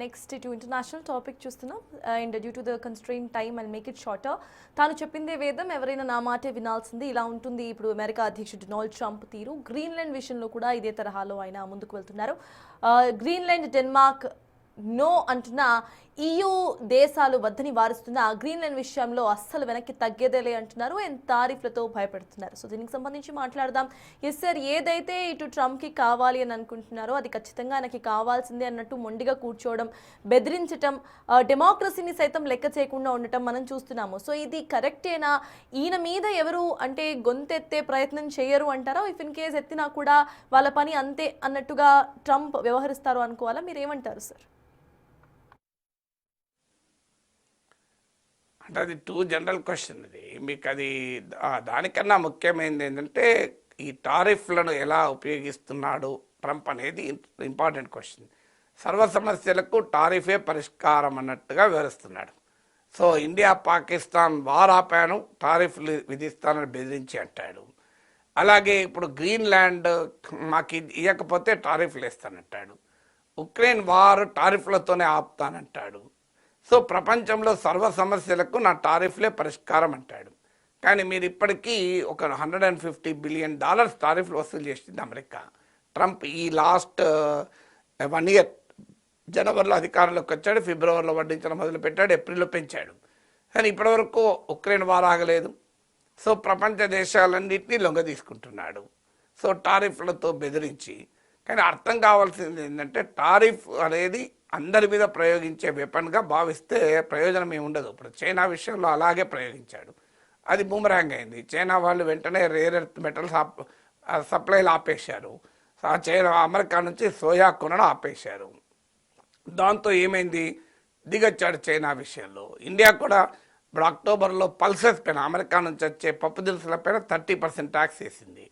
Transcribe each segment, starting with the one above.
Next ఇటు international topic చూస్తున్నాం and due to the constrain time I'll make it shorter. తాను చెప్పిందే వేదం, ఎవరైనా నా మాటే వినాల్సింది, ఇలా ఉంటుంది ఇప్పుడు అమెరికా అధ్యక్షుడు డొనాల్డ్ ట్రంప్ తీరు. గ్రీన్లాండ్ విషయంలో కూడా ఇదే తరహాలో ఆయన ముందుకు వెళ్తున్నారు. గ్రీన్లాండ్, డెన్మార్క్ నో అంటున్న EU దేశాలు వద్దని వారుస్తున్న గ్రీన్లాండ్ విషయంలో అస్సలు వెనక్కి తగ్గేదేలే అంటున్నారు అండ్ తారీఫ్లతో భయపెడుతున్నారు. సో దీనికి సంబంధించి మాట్లాడదాం. ఎస్ సార్, ఏదైతే ఇటు ట్రంప్కి కావాలి అని అనుకుంటున్నారో అది ఖచ్చితంగా ఆయనకి కావాల్సిందే అన్నట్టు మొండిగా కూర్చోవడం, బెదిరించటం, డెమోక్రసీని సైతం లెక్క చేయకుండా ఉండటం మనం చూస్తున్నాము. సో ఇది కరెక్టేనా? ఈయన మీద ఎవరు అంటే గొంతెత్తే ప్రయత్నం చేయరు అంటారా? ఇఫ్ ఇన్ కేస్ ఎత్తినా కూడా వాళ్ళ పని అంతే అన్నట్టుగా ట్రంప్ వ్యవహరిస్తారు అనుకోవాలా? మీరేమంటారు సార్? అంటే అది టూ జనరల్ క్వశ్చన్. అది మీకు అది దానికన్నా ముఖ్యమైనది ఏంటంటే ఈ టారిఫ్లను ఎలా ఉపయోగిస్తున్నాడు ట్రంప్ అనేది ఇంపార్టెంట్ క్వశ్చన్. సర్వ సమస్యలకు టారిఫే పరిష్కారం అన్నట్టుగా వివరిస్తున్నాడు. సో ఇండియా పాకిస్తాన్ వార్ ఆపాను, టారిఫ్లు విధిస్తానని బెదిరించి అంటాడు. అలాగే ఇప్పుడు గ్రీన్లాండ్ మాకు ఇవ్వకపోతే టారిఫ్లు వేస్తానంటాడు. ఉక్రెయిన్ వార్ టారిఫ్లతోనే ఆపుతానంటాడు. సో ప్రపంచంలో సర్వ సమస్యలకు నా టారిఫ్లే పరిష్కారం అంటాడు. కానీ మీరు ఇప్పటికీ ఒక $150 బిలియన్ టారిఫ్లు వసూలు చేసింది అమెరికా. ట్రంప్ ఈ లాస్ట్ 1 ఇయర్ జనవరిలో అధికారంలోకి వచ్చాడు, ఫిబ్రవరిలో వడ్డించడం మొదలుపెట్టాడు, ఏప్రిల్లో పెంచాడు. కానీ ఇప్పటివరకు ఉక్రెయిన్ వార్ ఆగలేదు. సో ప్రపంచ దేశాలన్నింటినీ లొంగ తీసుకుంటున్నాడు. సో టారిఫ్లతో బెదిరించి. కానీ అర్థం కావాల్సింది ఏంటంటే టారిఫ్ అనేది అందరి మీద ప్రయోగించే వెపన్గా భావిస్తే ప్రయోజనం ఏమి ఉండదు. ఇప్పుడు చైనా విషయంలో అలాగే ప్రయోగించాడు, అది బూమరాంగ్ అయింది. చైనా వాళ్ళు వెంటనే రేర్ ఎర్త్ మెటల్స్ సప్లైలు ఆపేశారు. చైనా అమెరికా నుంచి సోయా కొనడం ఆపేశారు. దాంతో ఏమైంది, దిగొచ్చాడు చైనా విషయంలో. ఇండియా కూడా ఇప్పుడు అక్టోబర్లో పల్సెస్ పైన అమెరికా నుంచి వచ్చే పప్పు దినుసుల పైన 30% ట్యాక్స్ వేసింది.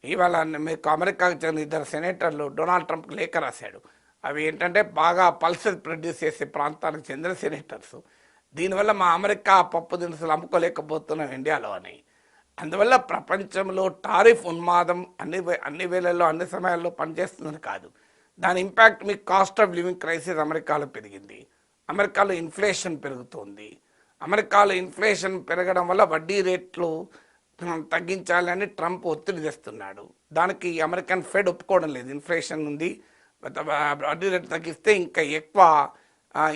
ఇవాళ మీకు అమెరికాకు చెందిన 2 సెనేటర్లు డొనాల్డ్ ట్రంప్కి లేఖ రాశాడు. అవి ఏంటంటే బాగా పల్సెస్ ప్రొడ్యూస్ చేసే ప్రాంతానికి చెందిన సెనేటర్స్. దీనివల్ల మా అమెరికా పప్పు దినుసులు అమ్ముకోలేకపోతున్నాం ఇండియాలో అని. అందువల్ల ప్రపంచంలో టారిఫ్ ఉన్మాదం అన్ని వేళల్లో అన్ని సమయాల్లో పనిచేస్తుందని కాదు. దాని ఇంపాక్ట్ మీకు కాస్ట్ ఆఫ్ లివింగ్ క్రైసిస్ అమెరికాలో పెరిగింది. అమెరికాలో ఇన్ఫ్లేషన్ పెరుగుతోంది. అమెరికాలో ఇన్ఫ్లేషన్ పెరగడం వల్ల వడ్డీ రేట్లు తగ్గించాలని ట్రంప్ ఒత్తిడి తెస్తున్నాడు. దానికి అమెరికన్ ఫెడ్ ఒప్పుకోవడం లేదు. ఇన్ఫ్లేషన్ ఉంది, వడ్డీ రేటు తగ్గిస్తే ఇంకా ఎక్కువ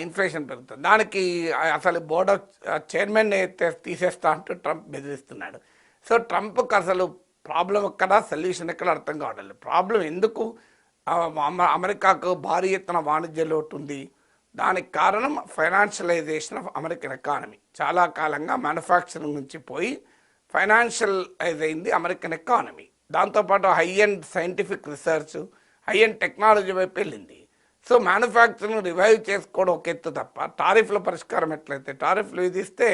ఇన్ఫ్లేషన్ పెరుగుతుంది. దానికి అసలు బోర్డ్ ఆఫ్ చైర్మన్ తీసేస్తా అంటూ ట్రంప్ బెదిరిస్తున్నాడు. సో ట్రంప్కి అసలు ప్రాబ్లం ఎక్కడ, సొల్యూషన్ ఎక్కడ అర్థం కావడం లేదు. ప్రాబ్లం ఎందుకు అమెరికాకు భారీ ఎత్తున వాణిజ్య లోటు ఉంది. దానికి కారణం ఫైనాన్షియలైజేషన్ ఆఫ్ అమెరికన్ ఎకానమీ. చాలా కాలంగా మ్యానుఫ్యాక్చరింగ్ నుంచి పోయి ఫైనాన్షియలైజ్ అయింది అమెరికన్ ఎకానమీ. దాంతోపాటు high end scientific research, high end technology వైపు వెళ్ళింది. సో మ్యానుఫ్యాక్చరింగ్ రివైవ్ చేసుకోవడం ఒక ఎత్తు తప్ప టారిఫ్ల పరిష్కారం ఎట్లయితే, టారిఫ్లు విధిస్తే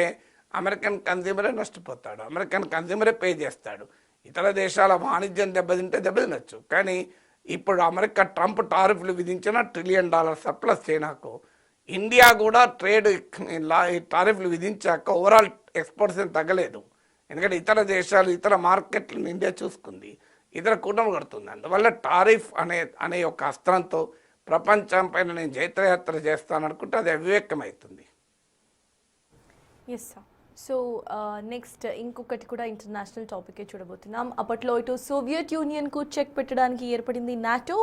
అమెరికన్ కన్జ్యూమరే నష్టపోతాడు, అమెరికన్ కన్జ్యూమరే పే చేస్తాడు. ఇతర దేశాల వాణిజ్యం దెబ్బతింటే దెబ్బతినొచ్చు. కానీ ఇప్పుడు అమెరికా ట్రంప్ టారిఫ్లు విధించిన $1 ట్రిలియన్ సర్ప్లస్ చైనాకు. ఇండియా కూడా ట్రేడ్ టారిఫ్లు విధించాక ఓవరాల్ ఎక్స్పోర్ట్స్ ఏం తగ్గలేదు. ఎందుకంటే ఇతర దేశాలు, ఇతర మార్కెట్లను ఇండియా చూసుకుంది, ఇతర కూటమి కడుతుంది. అందువల్ల టారిఫ్ అనే ఒక అస్త్రంతో ప్రపంచం పైన నేను జైత్రయాత్ర చేస్తాననుకుంటే అది అవివేకమవుతుంది. Yes sir. సో నెక్స్ట్ ఇంకొకటి కూడా ఇంటర్నేషనల్ టాపికే చూడబోతున్నాం. అప్పట్లో ఇటు సోవియట్ యూనియన్కు చెక్ పెట్టడానికి ఏర్పడింది నాటో,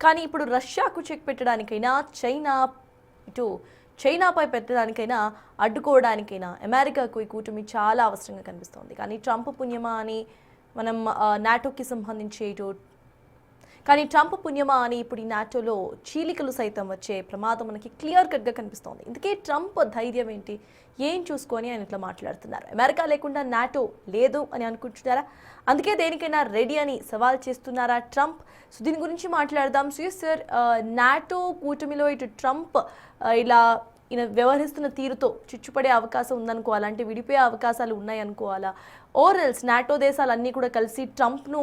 కానీ ఇప్పుడు రష్యాకు చెక్ పెట్టడానికైనా చైనాపై పెట్టడానికైనా అడ్డుకోవడానికైనా అమెరికాకు ఈ కూటమి చాలా అవసరంగా కనిపిస్తోంది. కానీ ట్రంప్ పుణ్యమా అని మనం నాటోకి సంబంధించి ఇప్పుడు ఈ నాటోలో చీలికలు సైతం వచ్చే ప్రమాదం మనకి క్లియర్ కట్గా కనిపిస్తోంది. ఇందుకే ట్రంప్ ధైర్యం ఏంటి, ఏం చూసుకొని ఆయన ఇట్లా మాట్లాడుతున్నారు? అమెరికా లేకుండా నాటో లేదు అని అనుకుంటున్నారా? అందుకే దేనికైనా రెడీ అని సవాల్ చేస్తున్నారా ట్రంప్? సో దీని గురించి మాట్లాడదాం. సో సార్, నాటో కూటమిలో ఇటు ట్రంప్ ఇలా ఈయన వ్యవహరిస్తున్న తీరుతో చిచ్చుపడే అవకాశం ఉందనుకోవాలా, అంటే విడిపోయే అవకాశాలు ఉన్నాయనుకోవాలా? ఓరల్స్ నాటో దేశాలన్నీ కూడా కలిసి ట్రంప్ను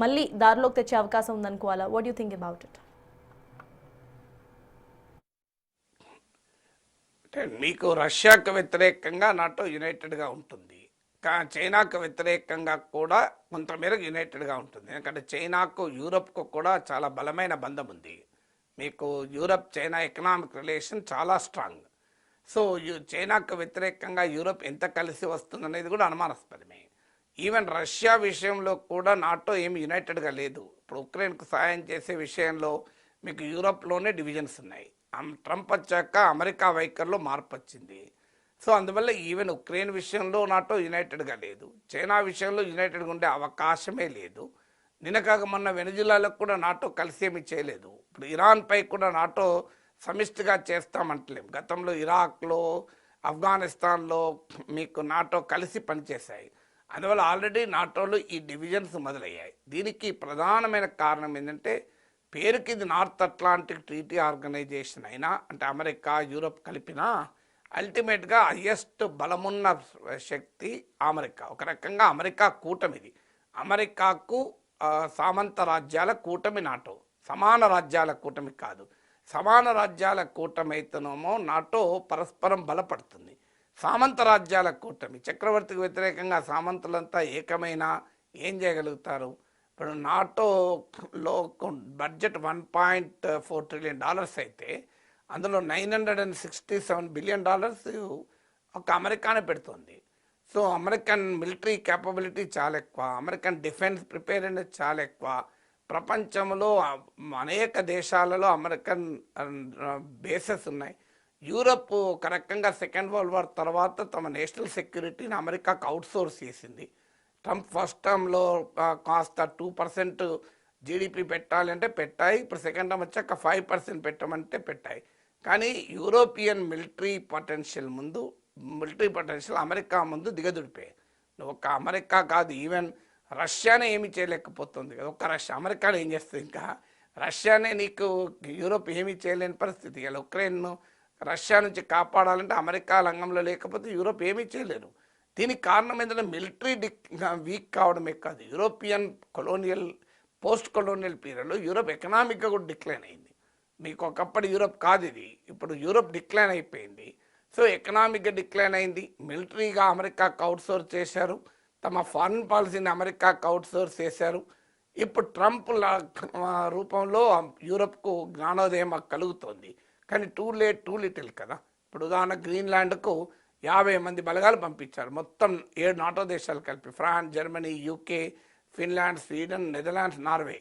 మళ్ళీ దారిలోకి తెచ్చే అవకాశం ఉందనుకోవాలా? What you think about it? అంటే మీకు రష్యాకు వ్యతిరేకంగా నాటో యునైటెడ్గా ఉంటుంది, చైనాకు వ్యతిరేకంగా కూడా కొంతమేరకు యునైటెడ్గా ఉంటుంది. ఎందుకంటే చైనాకు యూరప్కు కూడా చాలా బలమైన బంధం ఉంది. మీకు యూరప్ చైనా ఎకనామిక్ రిలేషన్ చాలా స్ట్రాంగ్. సో చైనాకు వ్యతిరేకంగా యూరప్ ఎంత కలిసి వస్తుందనేది కూడా అనుమానాస్పదమే. ఈవెన్ రష్యా విషయంలో కూడా నాటో ఏమి యునైటెడ్గా లేదు. ఇప్పుడు ఉక్రెయిన్కు సాయం చేసే విషయంలో మీకు యూరప్లోనే డివిజన్స్ ఉన్నాయి. ట్రంప్ వచ్చాక అమెరికా వైఖరిలో మార్పు వచ్చింది. సో అందువల్ల ఈవెన్ ఉక్రెయిన్ విషయంలో నాటో యునైటెడ్గా లేదు, చైనా విషయంలో యునైటెడ్గా ఉండే అవకాశమే లేదు. నిన్నకాక మొన్న వెనుజులాలకు కూడా నాటో కలిసి ఏమి చేయలేదు. ఇప్పుడు ఇరాన్పై కూడా నాటో సమిష్టిగా చేస్తామంటలేం. గతంలో ఇరాక్లో, ఆఫ్ఘనిస్తాన్లో మీకు నాటో కలిసి పనిచేశాయి. అందువల్ల ఆల్రెడీ నాటోలో ఈ డివిజన్స్ మొదలయ్యాయి. దీనికి ప్రధానమైన కారణం ఏంటంటే పేరుకి ఇది నార్త్ అట్లాంటిక్ ట్రీటీ ఆర్గనైజేషన్ అయినా, అంటే అమెరికా యూరప్ కలిపినా అల్టిమేట్గా హయ్యెస్ట్ బలమున్న శక్తి అమెరికా. ఒక రకంగా అమెరికా కూటమిది. అమెరికాకు సామంత రాజ్యాల కూటమి నాటో, సమాన రాజ్యాల కూటమి కాదు. సమాన రాజ్యాల కూటమి అయితేనేమో నాటో పరస్పరం బలపడుతుంది. సామంత రాజ్యాల కూటమి, చక్రవర్తికి వ్యతిరేకంగా సామంతులంతా ఏకమైనా ఏం చేయగలుగుతారు? ఇప్పుడు నాటోలో బడ్జెట్ $1.4 ట్రిలియన్ అయితే అందులో $967 బిలియన్ ఒక అమెరికానే పెడుతుంది. సో అమెరికన్ మిలిటరీ క్యాపబిలిటీ చాలా ఎక్కువ, అమెరికన్ డిఫెన్స్ ప్రిపేర్నెస్ చాలా ఎక్కువ. ప్రపంచంలో అనేక దేశాలలో అమెరికన్ బేసెస్ ఉన్నాయి. యూరప్ ఒక రకంగా సెకండ్ వరల్డ్ వార్ తర్వాత తమ నేషనల్ సెక్యూరిటీని అమెరికాకు అవుట్సోర్స్ చేసింది. ట్రంప్ ఫస్ట్ టర్మ్లో కాస్త 2% జీడిపి పెట్టాలి అంటే పెట్టాయి. ఇప్పుడు సెకండ్ టర్మ్ వచ్చాక 5% పెట్టమంటే పెట్టాయి. కానీ యూరోపియన్ మిలిటరీ పొటెన్షియల్ అమెరికా ముందు దిగదుడిపోయాయి. ఒక్క అమెరికా కాదు, ఈవెన్ రష్యానే ఏమి చేయలేకపోతుంది కదా. ఒక్క అమెరికానే ఏం చేస్తుంది? ఇంకా రష్యానే నీకు యూరోప్ ఏమీ చేయలేని పరిస్థితి. ఇలా ఉక్రెయిన్ను రష్యా నుంచి కాపాడాలంటే అమెరికా రంగంలో లేకపోతే యూరోప్ ఏమీ చేయలేరు. దీనికి కారణం ఏంటంటే మిలిటరీ వీక్ కావడమే కాదు, యూరోపియన్ పోస్ట్ కొలోనియల్ పీరియడ్లో యూరోప్ ఎకనామిక్గా కూడా డిక్లైన్ అయింది. మీకు ఒకప్పుడు యూరోప్ కాదు ఇది, ఇప్పుడు యూరోప్ డిక్లైన్ అయిపోయింది. సో ఎకనామిక్గా డిక్లైన్ అయింది, మిలిటరీగా అమెరికాకు అవుట్సోర్స్ చేశారు, తమ ఫారిన్ పాలసీని అమెరికాకు అవుట్సోర్స్ చేశారు. ఇప్పుడు ట్రంప్ రూపంలో యూరోప్కు జ్ఞానోదయం కలుగుతోంది. కానీ టూ లిటిల్ కదా. ఇప్పుడు ఉదాహరణ గ్రీన్లాండ్కు 50 మంది బలగాలు పంపించారు, మొత్తం 7 నాటో దేశాలు కలిపి, France, Germany, UK, Finland, Sweden, Netherlands, Norway,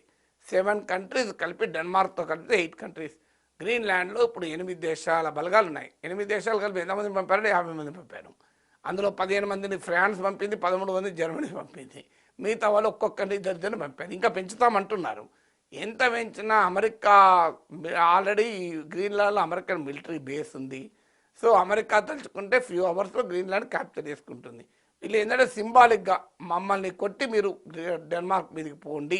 7 countries కలిపి, డెన్మార్క్తో కలిపితే 8 కంట్రీస్. గ్రీన్లాండ్లో ఇప్పుడు 8 దేశాల బలగాలు ఉన్నాయి. 8 దేశాలు కలిపి ఎంతమంది పంపారంటే 50 మంది పంపారు. అందులో 15 మందిని ఫ్రాన్స్ పంపింది, 13 మంది జర్మనీ పంపింది, మిగతా వాళ్ళు ఒక్కొక్కరిని ఇద్దరిని పంపారు. ఇంకా పెంచుతామంటున్నారు. ఎంత పెంచినా అమెరికా ఆల్రెడీ గ్రీన్లాండ్లో అమెరికన్ మిలిటరీ బేస్ ఉంది. సో అమెరికా తలుచుకుంటే ఫ్యూ అవర్స్లో గ్రీన్లాండ్ క్యాప్చర్ చేసుకుంటుంది. వీళ్ళు ఏంటంటే సింబాలిక్గా మమ్మల్ని కొట్టి మీరు డెన్మార్క్ మీదకి పోండి,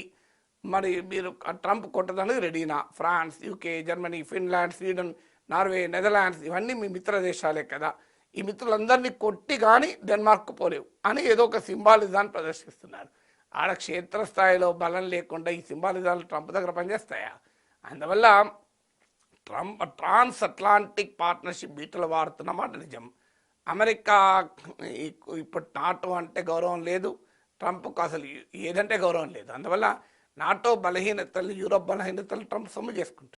మరి మీరు ట్రంప్ కొట్టడానికి రెడీనా? France, UK, Germany, Finland, Sweden, Norway, Netherlands ఇవన్నీ మీ మిత్ర దేశాలే కదా. ఈ మిత్రులందరినీ కొట్టి కానీ డెన్మార్క్ పోలేవు అని ఏదో ఒక సింబాలిజాన్ని ప్రదర్శిస్తున్నారు. ఆడ క్షేత్రస్థాయిలో బలం లేకుండా ఈ సింబాలిజాలు ట్రంప్ దగ్గర పనిచేస్తాయా? అందువల్ల ట్రాన్స్ అట్లాంటిక్ పార్ట్నర్షిప్ బీటలు వాడుతున్నమాట నిజం. అమెరికా ఇప్పుడు నాటో అంటే గౌరవం లేదు, ట్రంప్కు అసలు ఏదంటే గౌరవం లేదు. అందువల్ల నాటో బలహీనతలు, యూరోప్ బలహీనతలు ట్రంప్ సొమ్ము చేసుకుంటారు.